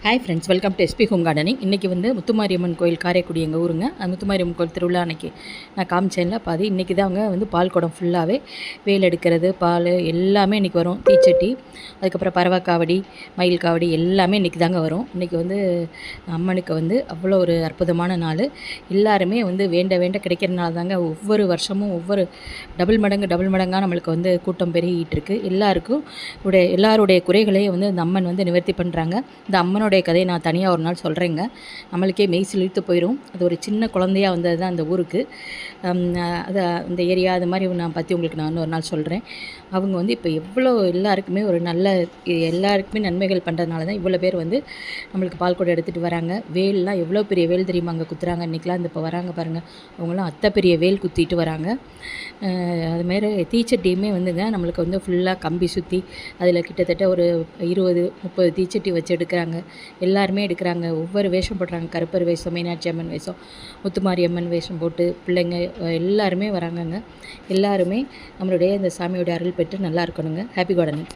Hi friends, welcome to SP home gardening. இன்றைக்கி வந்து முத்துமாரியம்மன் கோயில் காரைக்குடி எங்கள் ஊருங்க. அந்த முத்துமாரியம்மன் கோயில் திருவிழா அன்றைக்கி நான் காமிச்சேன்ல பாதி. இன்றைக்கி தான் அவங்க வந்து பால் குடம் ஃபுல்லாகவே வேல் எடுக்கிறது, பால் எல்லாமே இன்றைக்கி வரும். தீச்சட்டி, அதுக்கப்புறம் பறவை காவடி, மயில் காவடி எல்லாமே இன்றைக்கி தாங்க வரும். இன்றைக்கி வந்து அம்மனுக்கு வந்து அவ்வளோ ஒரு அற்புதமான நாள். எல்லாருமே வந்து வேண்ட வேண்ட கிடைக்கிறனால தாங்க ஒவ்வொரு வருஷமும் ஒவ்வொரு டபுள் மடங்காக நம்மளுக்கு வந்து கூட்டம் பெருகிட்டு இருக்குது. எல்லாருடைய குறைகளையும் வந்து அந்த அம்மன் வந்து நிவர்த்தி பண்ணுறாங்க. இந்த அம்மனோடைய கதையை நான் தனியாக ஒரு நாள் சொல்கிறேங்க. நம்மளுக்கே மெய் சிலிர்த்து போயிடும். அது ஒரு சின்ன குழந்தையாக வந்தது தான் அந்த ஊருக்கு. அது அந்த ஏரியா அது மாதிரி நான் பற்றி உங்களுக்கு நான் இன்னொரு நாள் சொல்கிறேன். அவங்க வந்து இப்போ எவ்வளோ எல்லாருக்குமே எல்லாருக்குமே நன்மைகள் பண்ணுறதுனால தான் இவ்வளோ பேர் வந்து நம்மளுக்கு பால் குடம் எடுத்துகிட்டு வராங்க. வேல்லாம் எவ்வளோ பெரிய வேல் தெரியுமா அங்கே குத்துறாங்க. இன்றைக்கெலாம் இப்போ வராங்க பாருங்கள், அவங்களாம் அத்தை பெரிய வேல் குத்திட்டு வராங்க. அதுமாரி தீச்சட்டியுமே வந்துங்க நம்மளுக்கு வந்து ஃபுல்லாக கம்பி சுற்றி அதில் கிட்டத்தட்ட ஒரு 20-30 தீச்சட்டி வச்சு எடுக்கிறாங்க. எல்லாருமே எடுக்கிறாங்க. ஒவ்வொரு வேஷம் போடுறாங்க. கருப்பர் வேஷம், மீனாட்சி அம்மன் வேஷம், முத்துமாரி அம்மன் வேஷம் போட்டு பிள்ளைங்க எல்லாருமே வராங்கங்க. எல்லாருமே நம்மளுடைய இந்த சாமியோட அருள் பெற்று நல்லா இருக்கணுங்க. Happy gardening.